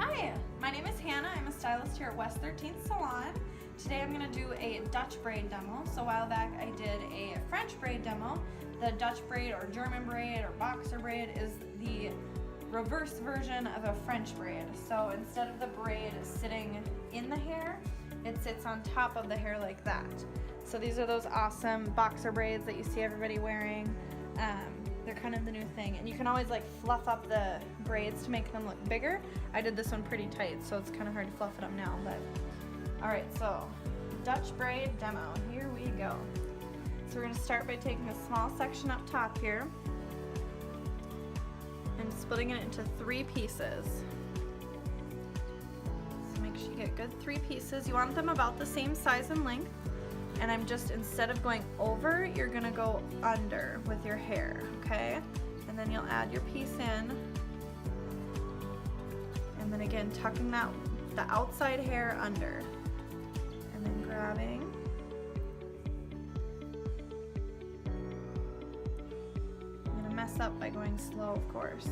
Hi, my name is Hannah. I'm a stylist here at West 13th Salon. Today I'm going to do a Dutch braid demo. So a while back I did a French braid demo. The Dutch braid or German braid or boxer braid is the reverse version of a French braid. So instead of the braid sitting in the hair, it sits on top of the hair like that. So these are those awesome boxer braids that you see everybody wearing. They're kind of the new thing, and you can always like fluff up the braids to make them look bigger. I did this one pretty tight, so it's kind of hard to fluff it up now, but all right, so Dutch braid demo, here we go. So we're going to start by taking a small section up top here and splitting it into 3 pieces. So make sure you get good 3 pieces. You want them about the same size and length. And I'm just, instead of going over, you're gonna go under with your hair, okay? And then you'll add your piece in. And then again, tucking the outside hair under. And then grabbing. I'm gonna mess up by going slow, of course.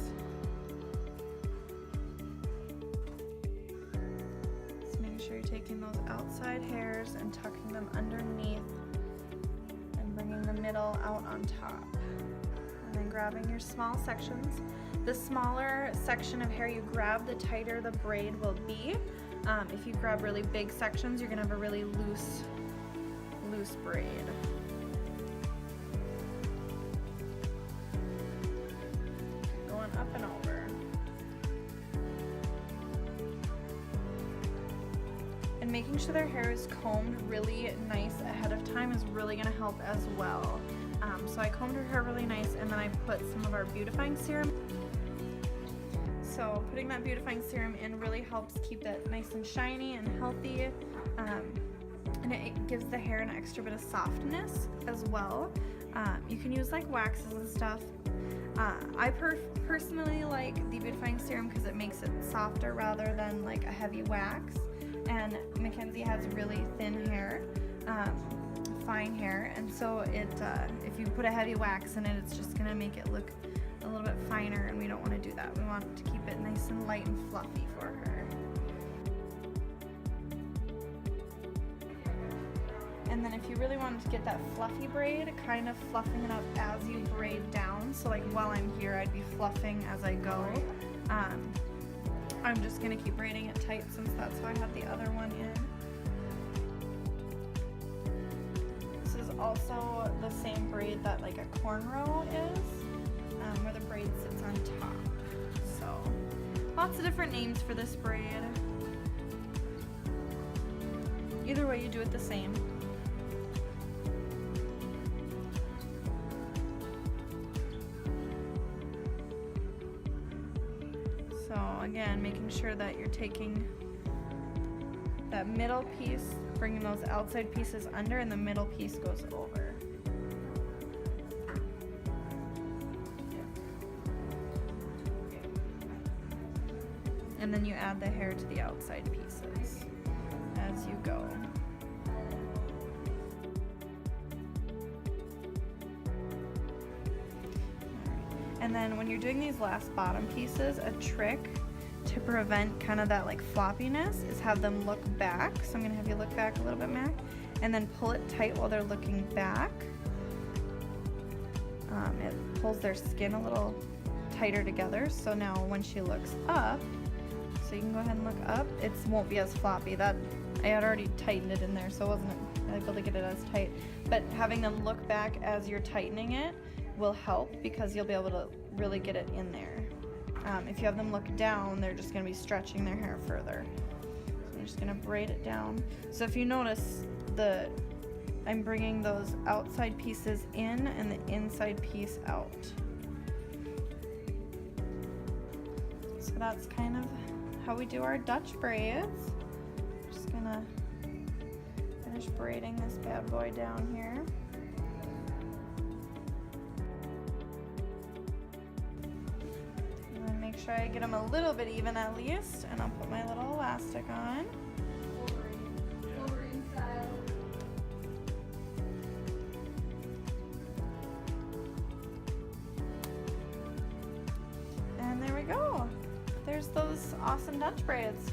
You're taking those outside hairs and tucking them underneath and bringing the middle out on top. And then grabbing your small sections. The smaller section of hair you grab, the tighter the braid will be. If you grab really big sections, you're gonna have a really loose braid. Going up and over. And making sure their hair is combed really nice ahead of time is really going to help as well. So I combed her hair really nice, and then I put some of our beautifying serum. So putting that beautifying serum in really helps keep that nice and shiny and healthy, and it gives the hair an extra bit of softness as well. You can use like waxes and stuff. I personally like the beautifying serum because it makes it softer rather than like a heavy wax. And Mackenzie has really thin hair, fine hair, and so if you put a heavy wax in it, it's just going to make it look a little bit finer, and we don't want to do that. We want to keep it nice and light and fluffy for her. And then if you really wanted to get that fluffy braid, kind of fluffing it up as you braid down. So like while I'm here, I'd be fluffing as I go. I'm just going to keep braiding it tight since that's how I had the other one in. This is also the same braid that like a cornrow is, where the braid sits on top. So lots of different names for this braid. Either way, you do it the same. So again, making sure that you're taking that middle piece, bringing those outside pieces under, and the middle piece goes over. And then you add the hair to the outside pieces as you go. And then when you're doing these last bottom pieces, a trick to prevent kind of that like floppiness is have them look back. So I'm gonna have you look back a little bit, Mac, and then pull it tight while they're looking back. It pulls their skin a little tighter together. So now when she looks up, so you can go ahead and look up, it won't be as floppy. That I had already tightened it in there, so I wasn't able to get it as tight. But having them look back as you're tightening it will help because you'll be able to really get it in there. If you have them look down, they're just going to be stretching their hair further. So I'm just going to braid it down. So if you notice, I'm bringing those outside pieces in and the inside piece out. So that's kind of how we do our Dutch braids. Just going to finish braiding this bad boy down here. Make sure I get them a little bit even at least, and I'll put my little elastic on. Wolverine style. And there we go. there's those awesome Dutch braids.